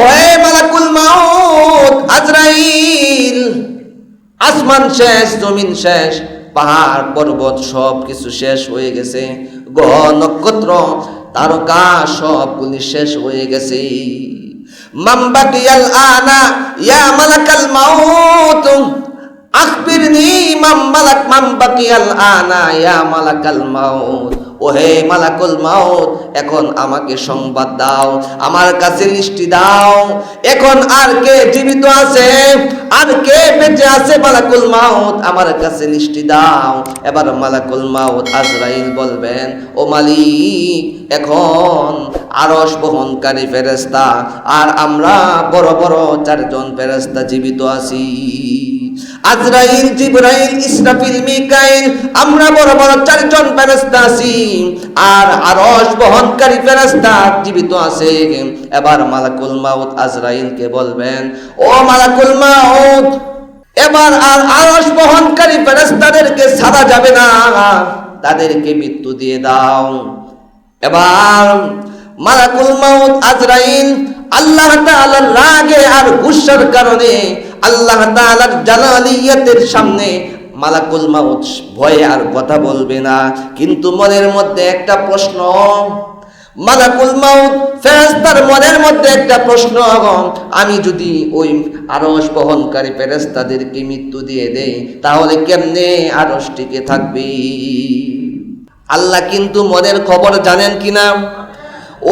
ওহে মালাকুল মাউত আজরাইল, আসমান শেষ, জমিন শেষ, পাহাড় পর্বত সব কিছু শেষ হয়ে গেছে, গ্রহ নক্ষত্র তারকা সবগুলি শেষ হয়ে গেছে। মান বাকিয়াল আনা ইয়া মালাকাল মাউত আখবিরনি মান বাকিয়াল আনা ইয়া মালাকাল মাউত। ওহে মালাকুল মাউত, এখন আমাকে সংবাদ দাও, আমার কাছে লিস্টি দাও, এখন আর কে জীবিত আছে, আর কে বেঁচে আছে? মালাকুল মাউত, আমার কাছে লিস্টি দাও। এবার মালাকুল মাউত আজরাইল বলবেন, ও মালিক, এখন আরশ বহনকারী ফেরেশতা আর আমরা বড় বড় 4 জন ফেরেশতা জীবিত আছি। আজরাইল, জিবরাইল, ইসরাফিল, মিকাইল, আমরা বড় বড় 4 জন ফেরেশতা আছি, আর আরশ বহনকারী ফেরেশতা জীবিত আছে। এবার মালাকুল মাউত আজরাইলকে বলবেন, ও মালাকুল মাউত, এবার আর আরশ বহনকারী ফেরেশতাদেরকে ছাড়া যাবে না, তাদেরকে মৃত্যু দিয়ে দাও। এবার মালাকুল মাউত আজরাইল আল্লাহ তাআলার রাগে আর গুসার কারণে, আল্লাহ তাআলার জালালিয়াতের সামনে মালাকুল মাউত ভয়ে আর কথা বলবে না। কিন্তু মনের মধ্যে একটা প্রশ্ন, মালাকুল মাউত ফেরেশতার মনের মধ্যে একটা প্রশ্ন, আমি যদি ওই আরশ বহনকারী ফেরেশতাদেরকে মৃত্যু দিয়ে দেই, তাহলে কেমনে আরশ টিকে থাকবে? আল্লাহ কিন্তু মনের খবর জানেন কিনা?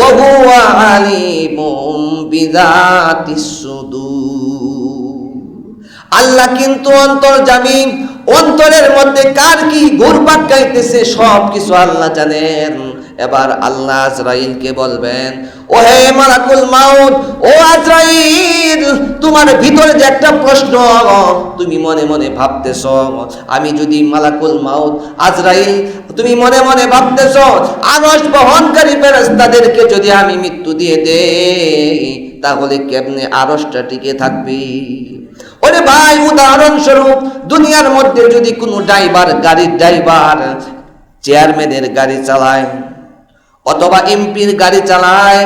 ওহুয়া আলিমুম বিযাতিস সুদূর, আল্লাহ কিন্তু অন্তর্যামী, অন্তরের মধ্যে কার কি ঘুরপাক খাইতেছে সব কিছু আল্লাহ জানেন। এবার আল্লাহ আজরাইলকে বলবেন, ও হে মালাকুল মাউত, ও আজরাইল, তোমার ভিতরে যে একটা প্রশ্ন তুমি মনে মনে ভাবতেছ, আমি যদি মালাকুল মাউত আজরাইল, তুমি মনে মনে ভাবতেছ আরশ বহনকারী ফেরেশতাদেরকে যদি আমি মৃত্যু দিয়ে দেই, তাহলে কেমনে আরশটা টিকে থাকবে? ওরে ভাই, উদাহরণস্বরূপ দুনিয়ার মধ্যে যদি কোনো ড্রাইভার, গাড়ির ড্রাইভার চেয়ারম্যানের গাড়ি চালায়, অথবা এমপির গাড়ি চালায়,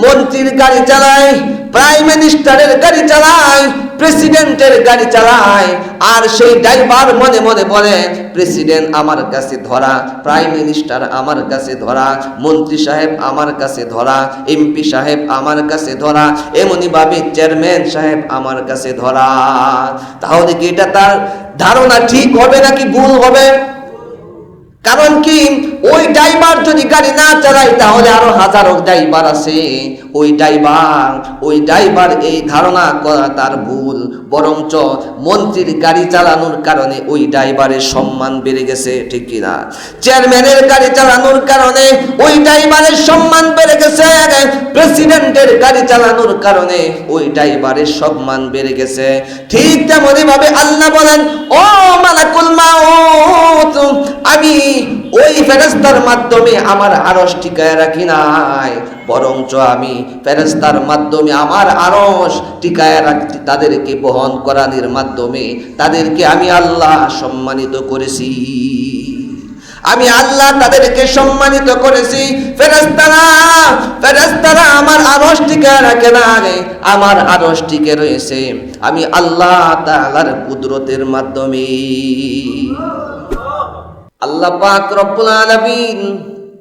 মন্ত্রীর গাড়ি চালায়, প্রাইম মিনিস্টারের গাড়ি চালায়, প্রেসিডেন্টের গাড়ি চালায়, আর সেই ড্রাইভার মনে মনে বলে, প্রেসিডেন্ট আমার কাছে ধরা, প্রাইম মিনিস্টার আমার কাছে ধরা, মন্ত্রী সাহেব আমার কাছে ধরা, এমপি সাহেব আমার কাছে ধরা, এমনি ভাবে চেয়ারম্যান সাহেব আমার কাছে ধরা। তাহলে কি এটা তার ধারণা ঠিক হবে নাকি ভুল হবে? কারণ কি, ওই ড্রাইভার যদি গাড়ি না চালায়, তাহলে আরো হাজারো ড্রাইভার আছে, ওই ড্রাইভার এই ধারণা করা তার ভুল। বরঞ্চ মন্ত্রীর গাড়ি চালানোর কারণে ওই ড্রাইভারের সম্মান বেড়ে গেছে, ঠিক কিনা? চেয়ারম্যানের গাড়ি চালানোর কারণে ওই ড্রাইভারের সম্মান বেড়ে গেছে, প্রেসিডেন্টের গাড়ি চালানোর কারণে ওই ড্রাইভারের সম্মান বেড়ে গেছে। ঠিক তেমনি ভাবে আল্লাহ বলেন, ও মালাকুল মাউত, আমি ওই ফেরেশতার মাধ্যমে আমার আরশ টিকায় রাখি নাই, বরঞ্চ আমি ফেরেশতার মাধ্যমে আমার আরশ টিকায় রাখছি, তাদেরকে বহন করানোর মাধ্যমে তাদেরকে আমি আল্লাহ সম্মানিত করেছি। আমি আল্লাহ তাদেরকে সম্মানিত করেছি। ফেরেশতারা আমার আরশ টিকায় রাখে না, আমার আরশ টিকে রয়েছে আমি আল্লাহ তাআলার কুদরতের মাধ্যমে। আল্লাহ পাক রব্বুল আলামিন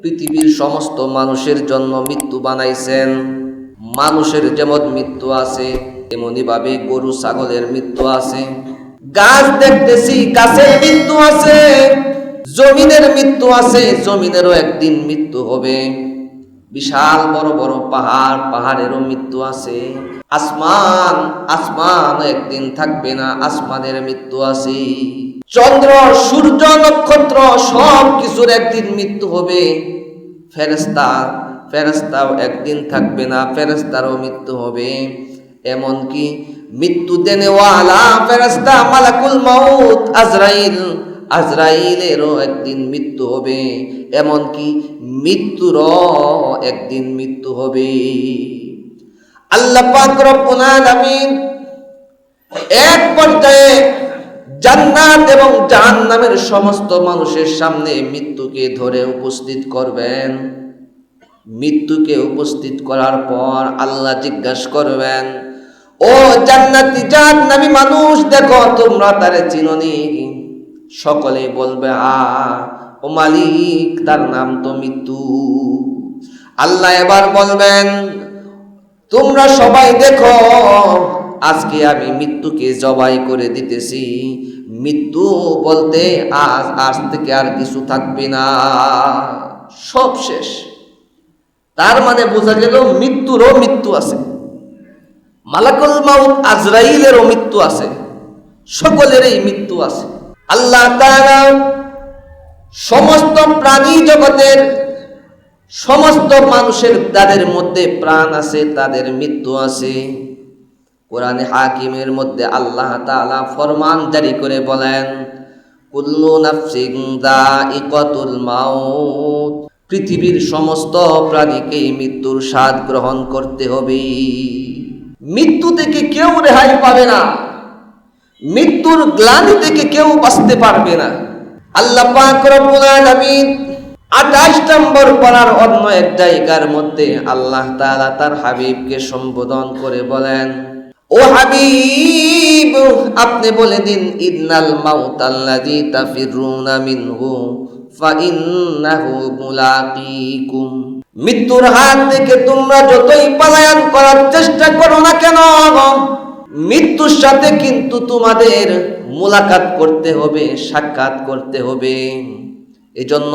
পৃথিবীর সমস্ত মানুষের জন্য মৃত্যু বানাইছেন। মানুষের যেমন মৃত্যু আছে, তেমনি ভাবে গরু ছাগলের মৃত্যু আছে, গাছ দেখতেছি গাছের মৃত্যু আছে, জমিনের মৃত্যু আছে, জমিনেরও একদিন মৃত্যু হবে, বিশাল বড় বড় পাহাড়, পাহাড়েরও মৃত্যু আছে, আসমান একদিন থাকবে না, আসমানের মৃত্যু আছে, চন্দ্র সূর্য নক্ষত্র সব কিছুর একদিন মৃত্যু হবে, ফেরেশতাও একদিন থাকবে না, ফেরেশতারও মৃত্যু হবে। এমনকি মৃত্যু দেনেওয়ালা ফেরেশতা মালাকুল মাউত আজরাইলেরও একদিন মৃত্যু হবে, এমনকি মৃত্যুরও একদিন মৃত্যু হবে। আল্লাহ পাক রব্বুল আলামিন এক পর্যায়ে জান্নাত এবং জাহান্নামের সমস্ত মানুষের সামনে মৃত্যুকে ধরে উপস্থিত করবেন। মৃত্যুকে উপস্থিত করার পর আল্লাহ জিজ্ঞাসা করবেন, ও জান্নাতি জাহান্নামী মানুষ, দেখো তোমরা তারে চিনোনি? সকলে বলবে, ও মালিক, তার নাম তো মৃত্যু। আল্লাহ এবার বলবেন, তোমরা সবাই দেখো, আজকে আমি মৃত্যুকে জবাই করে দিতেছি। মৃত্যু বলতে আজ থেকে আর কিছু থাকবে না, সব শেষ। তার মানে বোঝা গেল মৃত্যুরও মৃত্যু আছে, মালাকুল মাউত আজরাইলেরও মৃত্যু আছে, সকলেরই মৃত্যু আছে। আল্লাহ তাআলা সমস্ত প্রাণী জগতের সমস্ত মানুষের তাদের মধ্যে প্রাণ আছে, তাদের মৃত্যু আছে। কোরআনে হাকিমের মধ্যে আল্লাহ তাআলা ফরমান জারি করে বলেন, কুল্লু নাফসিন যায়িকাতুল মাউত, পৃথিবীর সমস্ত প্রাণীকে মৃত্যুর স্বাদ গ্রহণ করতে হবে। মৃত্যু থেকে কেউ রেহাই পাবে না, মৃত্যুর গ্লানি থেকে কেউ বাঁচতে পারবে না। আল্লাহ পাক রব্বুল আলামিন 28 নম্বর পারার অন্য এক জায়গার মধ্যে আল্লাহ তাআলা তার হাবিবকে সম্বোধন করে বলেন, ও হাবিব, আপনি বলে দিন, ইন্নাল মাউতাল্লাযী তাফিরুনা মিনহু ফাইন্নাহু মুলাকীকুম, মৃত্যুর হাত থেকে তোমরা যতই পলায়ন করার চেষ্টা করো না কেন, মৃত্যুর সাথে কিন্তু তোমাদের মুলাকাত করতে হবে, সাক্ষাৎ করতে হবে। এজন্য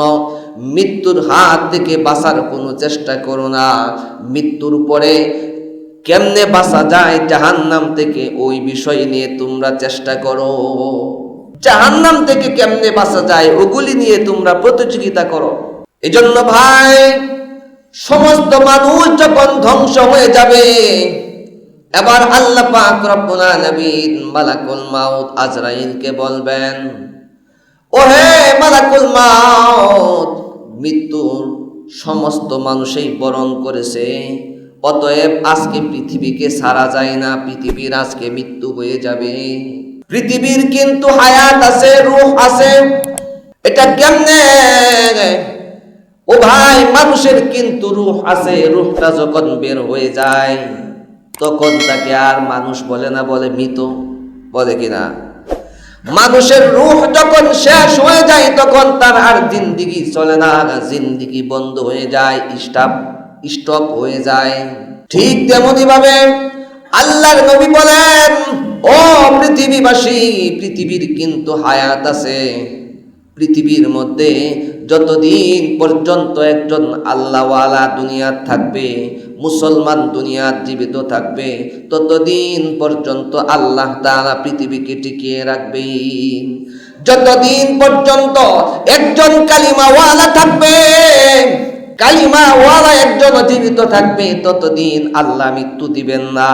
মৃত্যুর হাত থেকে বাঁচার কোনো চেষ্টা করো না। মৃত্যুর পরে কেমনে বাঁচা যায় জাহান্নাম থেকে, ওই বিষয় নিয়ে তোমরা চেষ্টা করো। জাহান্নাম থেকে কেমনে বাঁচা যায় ওগুলি নিয়ে তোমরা প্রতিযোগিতা করো। এজন্য ভাই, সমস্ত মানুষ যখন ধ্বংস হয়ে যাবে, এবার আল্লাহ পাক রব্বুল আলামিন মালাকুল মাউত আজরাইলকে বলবেন, ও হে মালাকুল মাউত, মৃত্যুর সমস্ত মানুষই বরণ করেছে, অতএব আজকে পৃথিবীকে ছাড়া যায় না, পৃথিবীর আজকে মৃত্যু হয়ে যাবে। পৃথিবীর কিন্তু হায়াত আছে, রূহ আছে। এটা কেমনে? ও ভাই, মানুষের কিন্তু রূহ আছে, রূহটা যখন বের হয়ে যায় তখন তাকে আর মানুষ বলে না, বলে মৃত, বলে কিনা? মানুষের রূহ যখন শেষ হয়ে যায় তখন তার আর জিন্দেগি চলে না, জিন্দেগি বন্ধ হয়ে যায়, স্টপ হয়ে যায়। ঠিক তেমনি ভাবে আল্লাহর নবী বলেন, ও পৃথিবীবাসী, পৃথিবীর কিন্তু হায়াত আছে। পৃথিবীর মধ্যে যতদিন পর্যন্ত একজন আল্লাহওয়ালা দুনিয়াত থাকবে, মুসলমান দুনিয়াত জীবিত থাকবে, ততদিন পর্যন্ত আল্লাহ তাআলা পৃথিবীকে টিকিয়ে রাখবেন। যতদিন পর্যন্ত একজন কালিমাওয়ালা থাকবে, কালিমাওয়ালা একজন জীবিত থাকবে, ততদিন আল্লাহ মৃত্যু দিবেন না।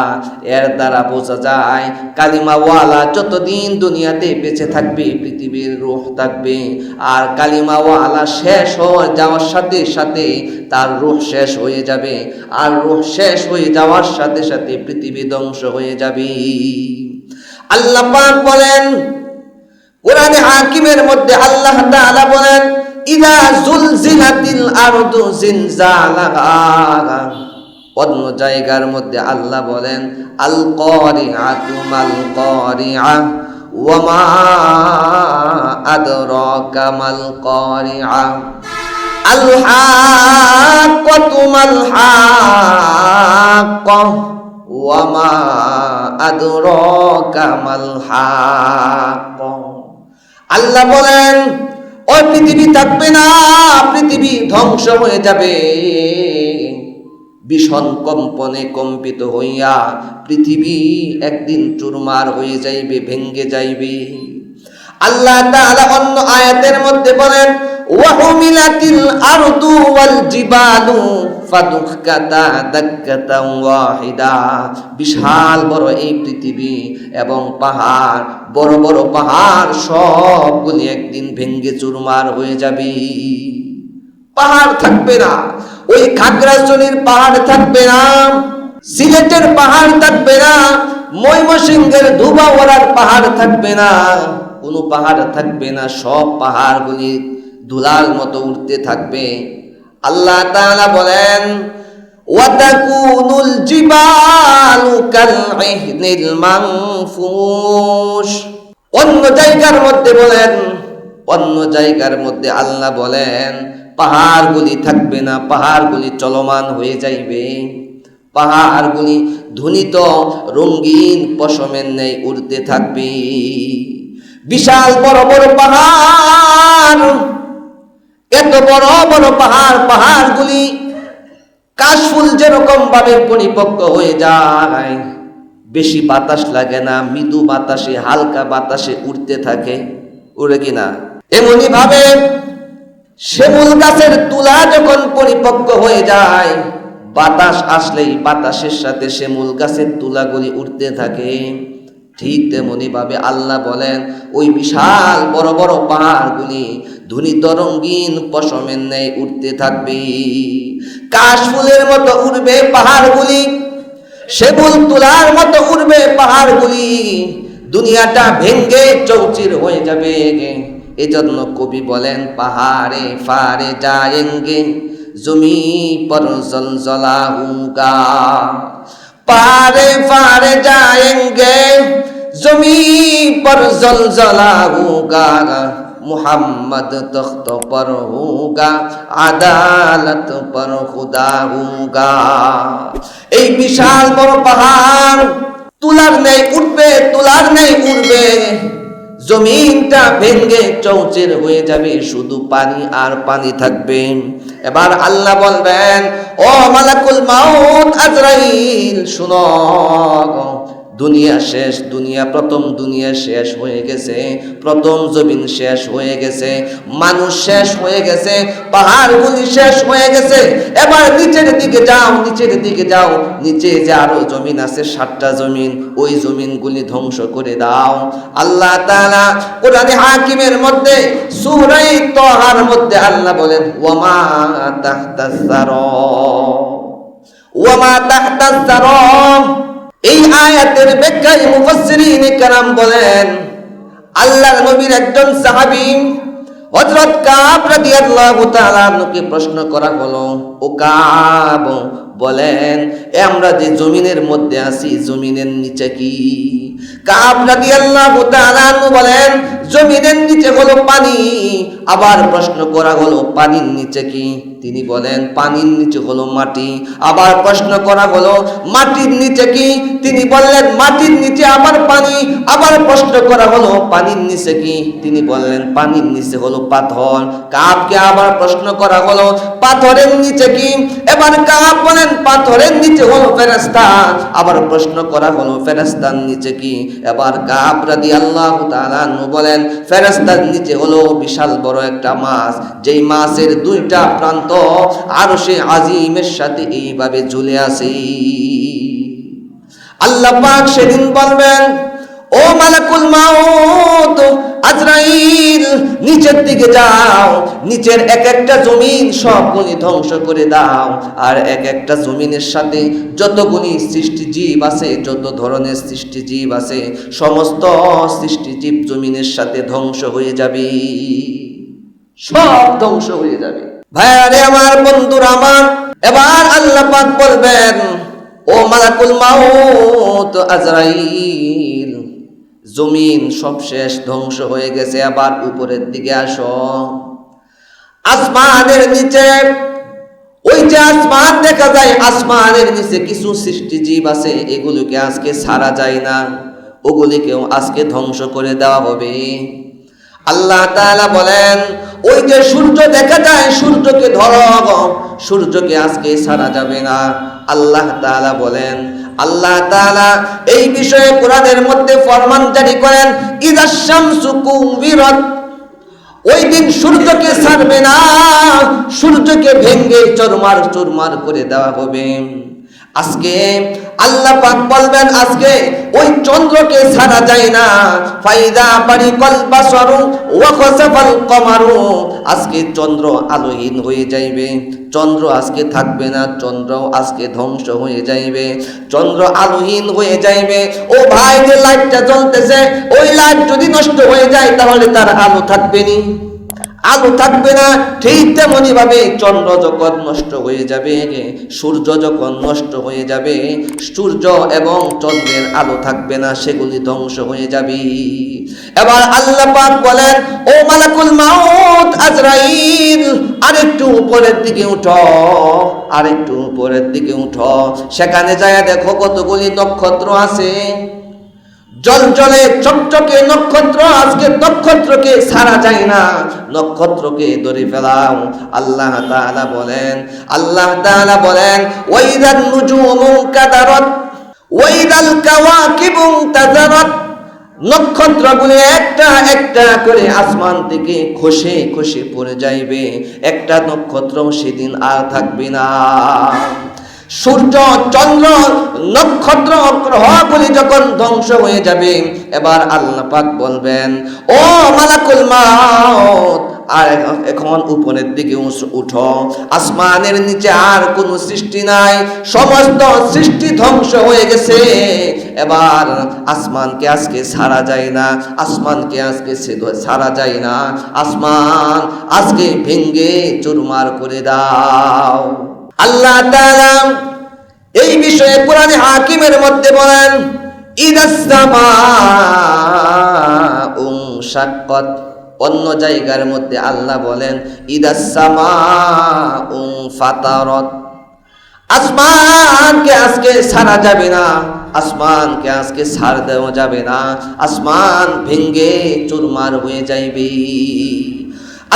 এর দ্বারা বোঝা যায় কালিমাওয়ালা যতদিন দুনিয়াতে বেঁচে থাকবে পৃথিবীর রূহ থাকবে, আর কালিমাওয়ালা শেষ হয়ে যাওয়ার সাথে সাথে তার রূহ শেষ হয়ে যাবে, আর রূহ শেষ হয়ে যাওয়ার সাথে সাথে পৃথিবী ধ্বংস হয়ে যাবে। আল্লাহ পাক বলেন কোরআনে হাকিমের মধ্যে, আল্লাহ তাআলা বলেন, ইযা জুলজিলাতিল আরদু জিলজালাহা। অন্য জায়গার মধ্যে আল্লাহ বলেন, আল কারিআতু মাল কারিআ ওয়া মা আদরাকা মাল কারিআ আল হাক্কাতু মাল হাক্কা ওয়া মা আদরাকা মাল হাক্কা। আল্লাহ বলেন, ওই পৃথিবী থাকবে না, পৃথিবী ধ্বংস হয়ে যাবে। ভীষণ কম্পনে কম্পিত হইয়া পৃথিবী একদিন চুরমার হয়ে যাইবে, ভেঙ্গে যাইবে। আল্লাহ তাআলা অন্য আয়াতের মধ্যে বলেন, ওয়া হুমিলাতিল আরদু ওয়াল জিবালু ফাদুক্কাতা দাক্কাতান ওয়াহিদা। বিশাল বড় এই পৃথিবী এবং পাহাড়, বড় বড় পাহাড় সবগুলি একদিন ভেঙ্গে চুরমার হয়ে যাবে। পাহাড় থাকবে না, ওই খাগড়াছড়ির পাহাড় থাকবে না, সিলেটের পাহাড় থাকবে না, ময়মনসিংহের ধুবাওয়ারার পাহাড় থাকবে না, কোনো পাহাড় থাকবে না। সব পাহাড়গুলি ধুলার মতো উঠতে থাকবে। আল্লাহ তাআলা বলেন ওয়াতাকুনুল জিবালু কালইহনিল মানফুশ। অন্য জায়গার মধ্যে আল্লাহ বলেন পাহাড়গুলি থাকবে না, পাহাড়গুলি চলমান হয়ে যাইবে, পাহাড়গুলি ধ্বনিত রঙিন পশমের ন্যায় উড়তে থাকবে। বিশাল বড় বড় পাহাড়, এত বড় বড় পাহাড়গুলি কাশফুল যেরকম ভাবে পরিপক্ক হয়ে যায়, বেশি বাতাস লাগে না, মৃদু বাতাসে হালকা বাতাসে উড়তে থাকে, উড়ে কিনা? এমনি ভাবে শিমুল গাছের তুলা যখন পরিপক্ক হয়ে যায়, বাতাস আসলেই বাতাসের সাথে শিমুল গাছের তুলাগুলি উড়তে থাকে। ঠিক তেমনি ভাবে আল্লাহ বলেন ওই বিশাল বড় বড় পাহাড়গুলি ধ্বনিত রঙিন পশমের ন্যায় উঠতে থাকবে। কাশফুলের মতো উড়বে পাহাড়গুলি, শিমুল তুলার মতো উড়বে পাহাড়গুলি, দুনিয়াটা ভেঙ্গে চৌচির হয়ে যাবে। এজন্য কবি বলেন পাহাড়ে ফারে যায়েঙ্গে জমি পর জলজলা হুগা, পারে ফারে जाएंगे जमी पर जलजला होगा, मुहम्मद तख्त पर होगा আদালত पर खुदा होगा। এই বিশাল বড় পাহাড় তুলার ন্যায় উঠবে, তুলার ন্যায় উঠবে, জমিনটা ভেঙ্গে চৌচির হয়ে যাবে, শুধু পানি আর পানি থাকবে। এবার আল্লাহ বলবেন ও মালাকুল মাউত আজরাইল শুনো, দুনিয়া শেষ, প্রথম দুনিয়া শেষ হয়ে গেছে, প্রথম জমিন শেষ হয়ে গেছে, মানুষ শেষ হয়ে গেছে, পাহাড়গুলি শেষ হয়ে গেছে। এবার নিচের দিকে যাও, নিচে যে আরো জমিন আছে 7টা জমিন, ওই জমিনগুলি ধ্বংস করে দাও। আল্লাহ তাআলা কোরআনে হাকিমের মধ্যে সূরা তাহার মধ্যে আল্লাহ বলেন ওয়ামা তাহতাস সারা। এই আয়াতের ব্যাখ্যায় মুফাসসিরিন কেরাম বলেন আল্লাহর নবীর একজন সাহাবী হযরত কাব রাদিয়াল্লাহু তাআলা আনহুকে প্রশ্ন করা হলো, ও কাব বলেন আমরা যে জমিনের মধ্যে আছি জমিনের নিচে কি? কাব রাদিয়াল্লাহু তাআলা আনহু বলেন জমিনের নিচে হলো পানি। আবার প্রশ্ন করা হলো পানির নিচে কি? তিনি বলেন পানির নিচে হলো মাটি। আবার প্রশ্ন করা হলো মাটির নিচে কি? তিনি বললেন মাটির নিচে আবার পানি। আবার প্রশ্ন করা হলো পানির নিচে কি? তিনি বললেন পানির নিচে হলো পাথর। কাবকে আবার প্রশ্ন করা হলো পাথরের নিচে কি? এবার কাব বলেন পাথরের নিচে হলো ফেরেশতা। আবার প্রশ্ন করা হলো ফেরেশতার নিচে কি? এবার কাব রাদিয়াল্লাহু তাআলা আনহু বলেন ফেরেশতার নিচে হলো বিশাল বড় একটা মাছ, যেই মাছের 2টা প্রান্ত আরশে আজিমের সাথে এইভাবে ঝুলে আছে। আল্লাহ পাক সেদিন বলবেন ও মালাকুল মাউত আজরাইল নিচের দিকে যাও, নিচের এক একটা জমিন সবগুলি ধ্বংস করে দাও, আর এক একটা জমিনের সাথে যতগুলি সৃষ্টিজীব আছে, যত ধরনের সৃষ্টিজীব আছে সমস্ত সৃষ্টিজীব জমিনের সাথে ধ্বংস হয়ে যাবে, সব ধ্বংস হয়ে যাবে। ভাইয়ারে আমার, বন্ধুরা আমার, এবার আল্লাহ পাক বলবেন ও মালাকুল মাউত আজরাইল জমিন সব শেষ, ধ্বংস হয়ে গেছে, আবার উপরের দিকে আসো। আসমানের নিচে, ওই যে আসমান দেখা যায়, আসমানের নিচে কিছু সৃষ্টিজীব আছে, এগুলোকে আজকে ছাড়া যায় না, ওগুলিকেও আজকে ধ্বংস করে দেওয়া হবে। আল্লাহ তাআলা বলেন ওই যে সূর্য দেখা যায়, সূর্যকে ধরো, সূর্যকে আজকে ছাড়া যাবে না। আল্লাহ তাআলা বলেন, আল্লাহ তাআলা এই বিষয়ে কোরআনের মধ্যে ফরমান জারি করেন ইযাশ শামসু কুবিরাত, ওই দিন সূর্যকে ছাড়বে না, সূর্যকে ভেঙে চুরমার করে দেওয়া হবে। আজকে আল্লাহ পাক বলবেন আজকে ওই চন্দ্রকে ছাড়া যায় না। ফাইদা বারিকাল বাসারু ওয়া খাসাফাল কমারু, আজকে চন্দ্র আলোহীন হয়ে যাইবে, চন্দ্র আজকে থাকবে না, চন্দ্র আজকে ধ্বংস হয়ে যাইবে, চন্দ্র আলোহীন হয়ে যাইবে। ও ভাই, যে লাইটটা জ্বলতেছে ওই লাইট যদি নষ্ট হয়ে যায় তাহলে তার আলো থাকবে না। আলো থাকবে না। ঠিক তেমনি ভাবে চন্দ্র যখন নষ্ট হয়ে যাবে, সূর্য যখন নষ্ট হয়ে যাবে, সূর্য এবং চন্দ্রের আলো থাকবে না, সেগুলি ধ্বংস হয়ে যাবে। এবার আল্লাহ পাক বলেন, ও মালাকুল মাউত আজরাইল, আরেকটু উপরের দিকে উঠো, আরেকটু উপরের দিকে উঠো। সেখানে যায় দেখো কতগুলি নক্ষত্র আছে, জলজলে চকচকে নক্ষত্র। আজকে নক্ষত্রকে ছাড়া যায় না, নক্ষত্রকে ধরে ফেলাও। আল্লাহ তাআলা বলেন ওয়াইদান নুজুমু কাদারাত ওয়াইদাল কাওয়াকিবু তাজারাত, নক্ষত্রগুলি একটা একটা করে আসমান থেকে খসে খসে পড়ে যাইবে, একটা নক্ষত্র সেদিন আর থাকবে না। সূর্য, চন্দ্র, নক্ষত্র, গ্রহগুলি যখন ধ্বংস হয়ে যাবে, এবার আল্লাহ পাক বলবেন, ও মালাকুল মাউত, আর এখন উপরের দিকে উঠো। আসমানের নিচে আর কোনো সৃষ্টি নাই, সমস্ত সৃষ্টি ধ্বংস হয়ে গেছে। এবার আসমানকে আজকে ছাড়া যায় না, আসমানকে আজকে ছাড়া যায় না, আসমান আজকে ভেঙ্গে চুরমার করে দাও। আল্লাহ তাআলা এই বিষয়ে কোরআনে হাকিমের মধ্যে বলেন, ইদাস সামাউ শাক্কাত। অন্য জায়গার মধ্যে আল্লাহ বলেন, ইদাস সামাউ ফাতারাত। আসমানকে আজকে ছাড়া যাবে না, আসমানকে আজকে ছাড় দেওয়া যাবে না, আসমান ভেঙ্গে চুরমার হয়ে যাইবে।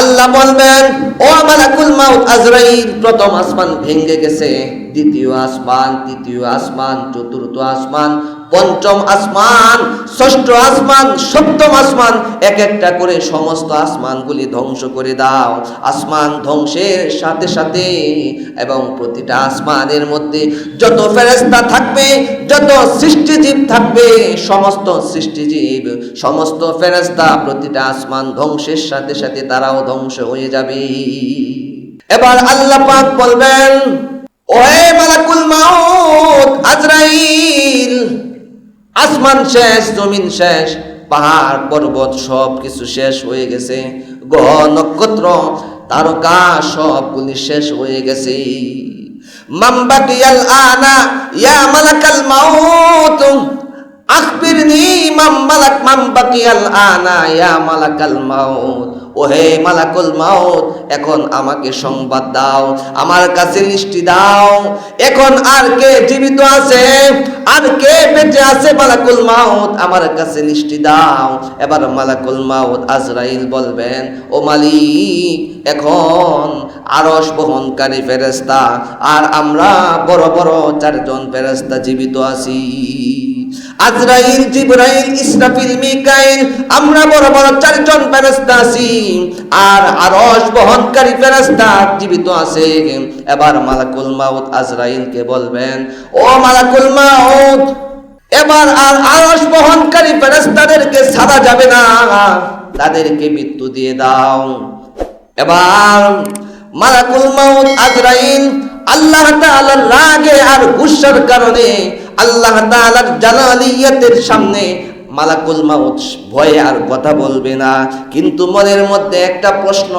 আল্লাহ বলবেন, ও মালাকুল মাউত আজরাইল, প্রথম আসমান ভেঙে গেছে, দ্বিতীয় আসমান, তৃতীয় আসমান, চতুর্থ আসমান, পঞ্চম আসমান, ষষ্ঠ আসমান, সপ্তম আসমান, এক একটা করে সমস্ত আসমানগুলি ধ্বংস করে দাও। আসমান ধ্বংসের সাথে সাথে এবং প্রতিটা আসমানের মধ্যে যত ফেরেশতা থাকবে, যত সৃষ্টিজীব থাকবে, সমস্ত সৃষ্টিজীব, সমস্ত ফেরেশতা, প্রতিটা আসমান ধ্বংসের সাথে সাথে তারাও ধ্বংস হয়ে যাবে। এবার আল্লাহ পাক বলবেন, ওহে মালাকুল মাউত আজরাইল, আসমান শেষ, জমিন শেষ, পাহাড় পর্বত সব কিছু শেষ হয়ে গেছে, গ্রহ নক্ষত্র তারকা সবগুলি শেষ হয়ে গেছে। মান বাকিয়াল আনা ইয়া মালাকাল মাউত আখবিরনি মান বাকিয়াল আনা ইয়া মালাকাল মাউত। ওহে মালাকুল মাউত, এখন আমাকে সংবাদ দাও, আমার কাছে লিস্টি দাও, এখন আর কে জীবিত আছে, আর কে বেঁচে আছে? মালাকুল মাউত, আমার কাছে লিস্টি দাও। এবার মালাকুল মাউত আজরাইল বলবেন, ও মালিক, এখন আরশ বহনকারী ফেরেশতা আর আমরা বড় বড় 4 জন ফেরেশতা জীবিত আছি। আজরাইল, জিবরাইল, ইসরাফিল, মিকাইল, আমরা বড় বড় 4 জন ফেরেশতা আছি, আর আরশ বহনকারী ফেরেশতা জীবিত আছে। এবার মালাকুল মাউত আজরাইলকে বলবেন, ও মালাকুল মাউত, এবার আর আরশ বহনকারী ফেরেশতাদেরকে ছাড়া যাবে না, তাদেরকে মৃত্যু দিয়ে দাও। এবার মালাকুল মাউত আজরাইল আল্লাহ তাআলার রাগে আর গুসার কারণে, আল্লাহ তাআলার জালালিয়াতের সামনে মালাকুল মাউত ভয়ে আর কথা বলবে না। কিন্তু মনের মধ্যে একটা প্রশ্ন,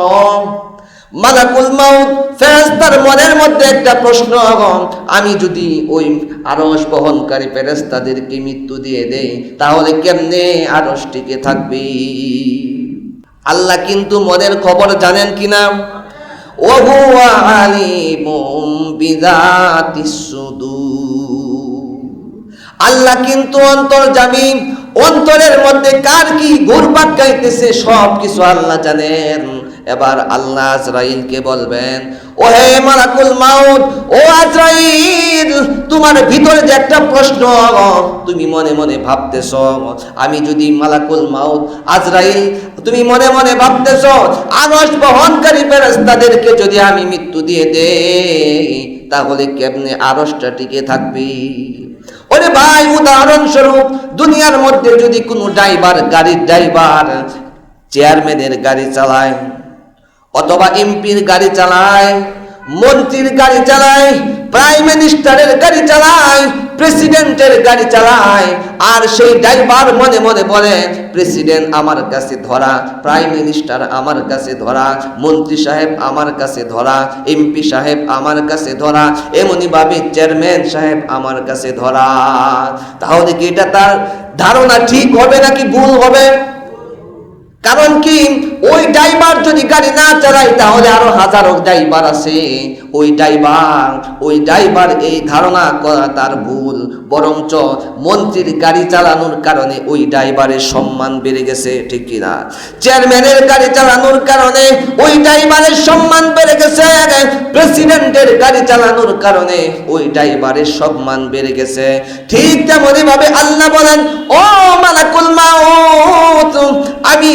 মালাকুল মাউত ফেরেশতার মনের মধ্যে একটা প্রশ্ন, আমি যদি ওই আরশ বহনকারী ফেরেশতাদেরকে মৃত্যু দিয়ে দেই, তাহলে কেমনে আরশ টিকে থাকবে? আল্লাহ কিন্তু মনের খবর জানেন কিনা? ওয়া হুয়া আলিমুম বিযাতিস সুদূর। আল্লাহ কিন্তু অন্তর্যামী, অন্তরের মধ্যে কার কি ঘুরপাক খাইতেছে সব কিছু আল্লাহ জানেন। এবার আল্লাহ আজরাইলকে বলবেন, ও হে মালাকুল মাউত, ও আজরাইল, তোমার ভিতরে যে একটা প্রশ্ন তুমি মনে মনে ভাবতেছ, আমি যদি মালাকুল মাউত আজরাইল, তুমি মনে মনে ভাবতেছ আরশ বহনকারী ফেরেশতাদেরকে যদি আমি মৃত্যু দিয়ে দেই, তাহলে কেমনে আরশটা টিকে থাকবে? ওরে ভাই, উদাহরণস্বরূপ দুনিয়ার মধ্যে যদি কোনো ড্রাইভার, গাড়ির ড্রাইভার চেয়ারম্যানের গাড়ি চালায়, অথবা এমপির গাড়ি চালায়, মন্ত্রীর গাড়ি চালায়, প্রাইম মিনিস্টারের গাড়ি চালায়, প্রেসিডেন্টের গাড়ি চালায়, আর সেই ড্রাইভার মনে মনে বলে প্রেসিডেন্ট আমার কাছে ধরা, প্রাইম মিনিস্টার আমার কাছে ধরা, মন্ত্রী সাহেব আমার কাছে ধরা, এমপি সাহেব আমার কাছে ধরা, এমনি ভাবে চেয়ারম্যান সাহেব আমার কাছে ধরা। তাহলে কি এটা তার ধারণা ঠিক হবে নাকি ভুল হবে? কারণ কি, ওই ড্রাইভার যদি গাড়ি না চালায় তাহলে আরো হাজারো ড্রাইভার আছে। ওই ড্রাইভার এই ধারণা করা তার ভুল, বরঞ্চ মন্ত্রীর গাড়ি চালানোর কারণে ওই ড্রাইভারের সম্মান বেড়ে গেছে, ঠিক কিনা? চেয়ারম্যানের গাড়ি চালানোর কারণে ওই ড্রাইভারের সম্মান বেড়ে গেছে, প্রেসিডেন্টের গাড়ি চালানোর কারণে ওই ড্রাইভারের সম্মান বেড়ে গেছে। ঠিক তেমনি ভাবে আল্লাহ বলেন, ও মালাকুল মাউত, আমি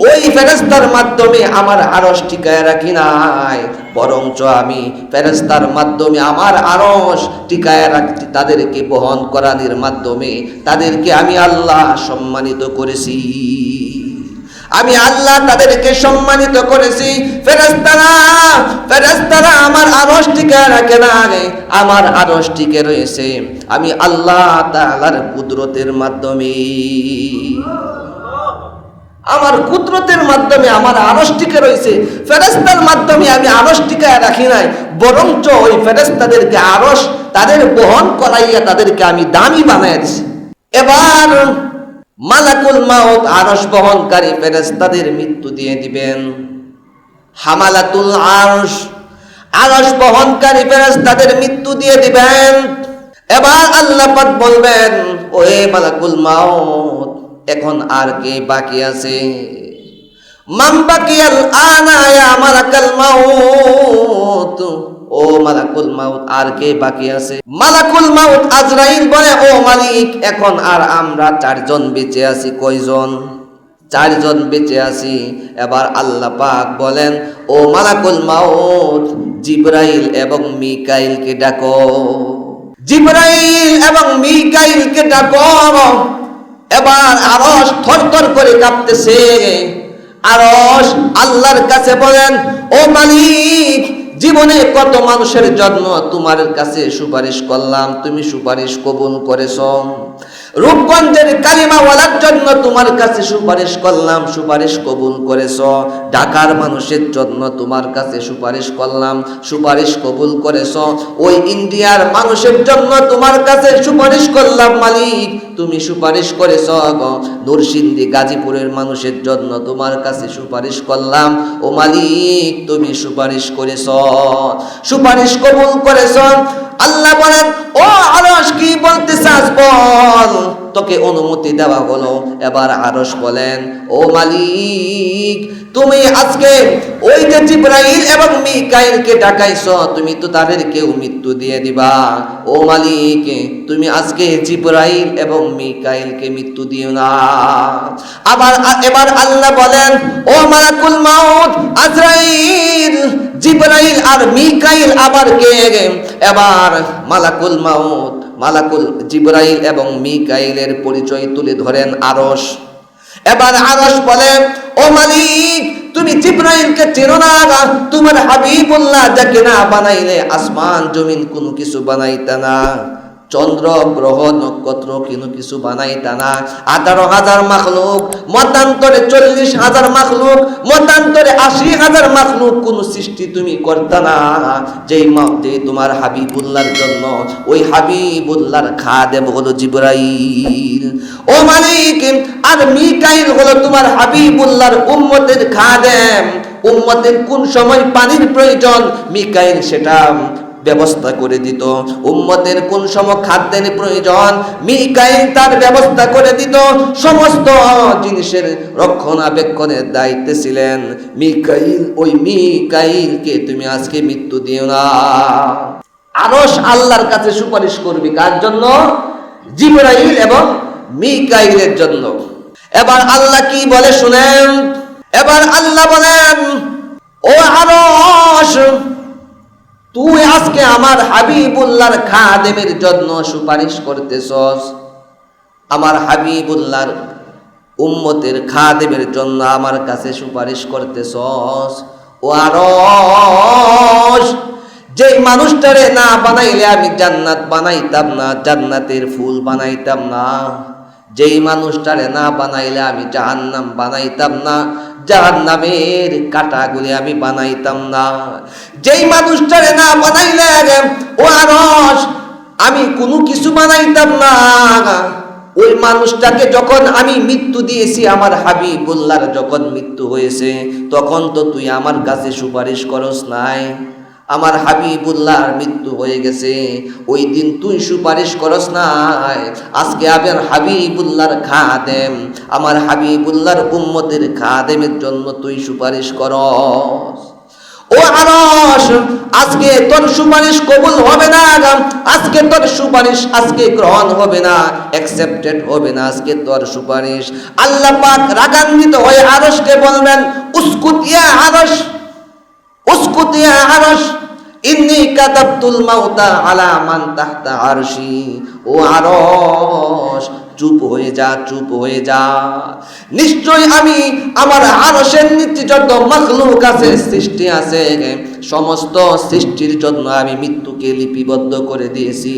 ওই ফেরেশতার মাধ্যমে আমার আরশ টিকায় রাখি নাই, বরঞ্চ আমি ফেরেশতার মাধ্যমে আমার আরশ টিকায় রাখছি, তাদেরকে বহন করানোর মাধ্যমে তাদেরকে আমি আল্লাহ সম্মানিত করেছি। আমি আল্লাহ তাদেরকে সম্মানিত করেছি। ফেরেশতারা আমার আরশ টিকায় রাখে না, আমার আরশ টিকে রয়েছে আমি আল্লাহ তাআলার কুদরতের মাধ্যমে। আমার কুদরতের মাধ্যমে আমার আরশ টিকে রয়েছে, ফেরেশতার মাধ্যমে আমি আরশ টিকায় রাখি নাই, বরঞ্চ ওই ফেরেশতাদেরকে আরশ তাদের বহন করাইয়া তাদেরকে আমি দামি বানাইয়া দিছি। এবার মালাকুল মাউত আরশ বহনকারী ফেরেশতাদের মৃত্যু দিয়ে দিবেন। হামালাতুল আরশ, আরশ বহনকারী ফেরেশতাদের মৃত্যু দিয়ে দিবেন। এবার আল্লাহ পাক বলবেন, ওহে মালাকুল মাউত, এখন আর কে বাকি আছে? মান বাকিয়াল আনা ইয়া মালাকাল মাউত, ও মালাকুল মাউত আর কে বাকি আছে? মালাকুল মাউত আজরাইল বলে, ও মালিক, এখন আর আমরা 4 জন বেঁচে আছি। কয়জন? 4 জন বেঁচে আছি। এবার আল্লাহ পাক বলেন, ও মালাকুল মাউত, জিবরাইল এবং মিকাইলকে ডাকো। জিবরাইল এবং মিকাইলকে ডাকো। এবার আরশ থরথর করে কাঁপতেছে। আরশ আল্লাহর কাছে বলেন, ও মালিক, জীবনে কত মানুষের জন্য তোমার কাছে সুপারিশ করলাম, তুমি সুপারিশ কবুল করেছো। রূপগঞ্জের কালিমাওয়ালার জন্য তোমার কাছে সুপারিশ করলাম, সুপারিশ কবুল করেছো। ঢাকার মানুষের জন্য তোমার কাছে সুপারিশ করলাম, সুপারিশ কবুল করেছো। ওই ইন্ডিয়ার মানুষের জন্য তোমার কাছে সুপারিশ করলাম, মালিক তুমি সুপারিশ করেছো। নরসিংদী গাজীপুরের মানুষের জন্য তোমার কাছে সুপারিশ করলাম, ও মালিক তুমি সুপারিশ করেছো, সুপারিশ কবুল করেছো। আল্লাহ বলেন, ও আরশ কি বলতে চাস বল, তোকে অনুমতি দেওয়া হলো। এবার আরশ বলেন, ও মালিক, তুমি আজকে ওই যে জিবরাইল এবং মিকাইলকে ডাকাইছো, তুমি তো তাদেরকেও মৃত্যু দিয়ে দিবা। ও মালিক, তুমি আজকে জিবরাইল এবং মিকাইলকে মৃত্যু দিও না। এবার আল্লাহ বলেন, ও মালাকুল মাউত আজরাইল, জিবরাইল আর মিকাইল আবার কে? এবার মালাকুল জিবরাইল এবং মিকাইলের পরিচয় তুলে ধরেন আরশ। এবার আরশ বলে, ও মালিক, তুমি জিবরাইলকে চেনো না? তোমার হাবিবুল্লাহ যাকে না বানাইলে আসমান জমিন কোনো কিছু বানাইতা না, চন্দ্র গ্রহ নক্ষত্র কোনো কিছু বানাইতা না। 18,000 মাখলুক, মতান্তরে 40,000 মাখলুক, মতান্তরে 80,000 মাখলুক, কোন সৃষ্টি তুমি করতা না যেই মতে তোমার হাবিবুল্লাহর জন্য। ওই হাবিবুল্লাহর খাদেম হলো জিবরাইল। ও মালিক, আর মিকাইল হলো তোমার হাবিবুল্লাহর উম্মতের খাদেম। উম্মতের কোন সময় পানির প্রয়োজন, মিকাইল সেটা ব্যবস্থা করে দিত। উম্মতের কোন সময় খাদ্যের প্রয়োজন, মিকাইল তার ব্যবস্থা করে দিত। সমস্ত জিনিসের রক্ষণাবেক্ষণের দায়িত্বে ছিলেন মিকাইল। ওই মিকাইলকে তুমি আজকে মৃত্যু দিও না। আরশ আল্লাহর কাছে সুপারিশ করবে কার জন্য? জিবরাইল এবং মিকাইলের জন্য। এবার আল্লাহ কি বলে শুনেন। এবার আল্লাহ বলেন, ও আরশ, তুই আজকে আমার হাবিবুল্লাহর খাদেমের জন্য সুপারিশ করতেছস, আমার হাবিবুল্লাহর উম্মতের খাদেমের জন্য আমার কাছে সুপারিশ করতেছস। ও আরশ, যেই মানুষটারে না বানাইলে আমি জান্নাত বানাইতাম না, জান্নাতের ফুল বানাইতাম না। যেই মানুষটারে না বানাইলে আমি জাহান্নাম বানাইতাম না, জাহান্নামের কাঁটাগুলি আমি বানাইতাম না। যেই মানুষটারে না বানাইলে ও আরশ আমি কোনো কিছু বানাইতাম না। ওই মানুষটাকে যখন আমি মৃত্যু দিয়েছি, আমার হাবিবুল্লাহর যখন মৃত্যু হয়েছে, তখন তো তুই আমার কাছে সুপারিশ করস নাই। আমার হাবিবুল্লাহর মৃত্যু হয়ে গেছে, ওই দিন তুই সুপারিশ করস নাই। আজকে আমার হাবিবুল্লাহর খাদেম, আমার হাবিবুল্লাহর উম্মতের খাদেমের জন্য তুই সুপারিশ করস। ও আরশ, আজকে তোর সুপারিশ কবুল হবে না, আজকে তোর সুপারিশ আজকে গ্রহণ হবে না, অ্যাকসেপ্টেড হবে না আজকে তোর সুপারিশ। আল্লাহ পাক রাগান্বিত হয়ে আরশকে বলবেন, উসকুত ইয়া আরশ, উসকুত ইয়া আরশ, ইন্নী কাতাবতুল মাউতা আলা মান তাহতা আরশি। ও আরশ, চুপ হয়ে যা, চুপ হয়ে যা। নিশ্চয় আমি আমার আরশের নিচে যত মাখলুক আছে, সৃষ্টি আছে, সমস্ত সৃষ্টির জন্য আমি মৃত্যুকে লিপিবদ্ধ করে দিয়েছি।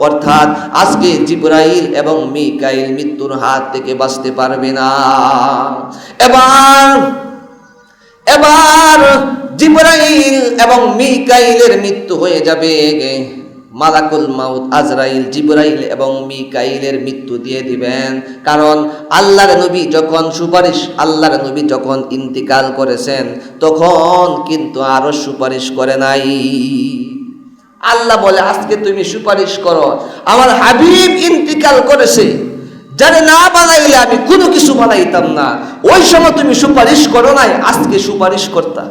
অর্থাৎ আজকে জিবরাইল এবং মিকাইল মৃত্যুর হাত থেকে বাঁচতে পারবে না। এবার জিবরাইল এবং মিকাইলের মৃত্যু হয়ে যাবে। মালাকুল মাউত আজরাইল জিবরাইল এবং মিকাইলের মৃত্যু দিয়ে দিবেন। কারণ আল্লাহর নবী যখন আল্লাহর নবী যখন ইন্তিকাল করেছেন, তখন কিন্তু আরো সুপারিশ করে নাই। আল্লাহ বলে, আজকে তুমি সুপারিশ করো, আমার হাবিব ইন্তিকাল করেছে, যারে না বানাইলে আমি কোনো কিছু বানাইতাম না। ওই সময় তুমি সুপারিশ করো নাই, আজকে সুপারিশ করতা।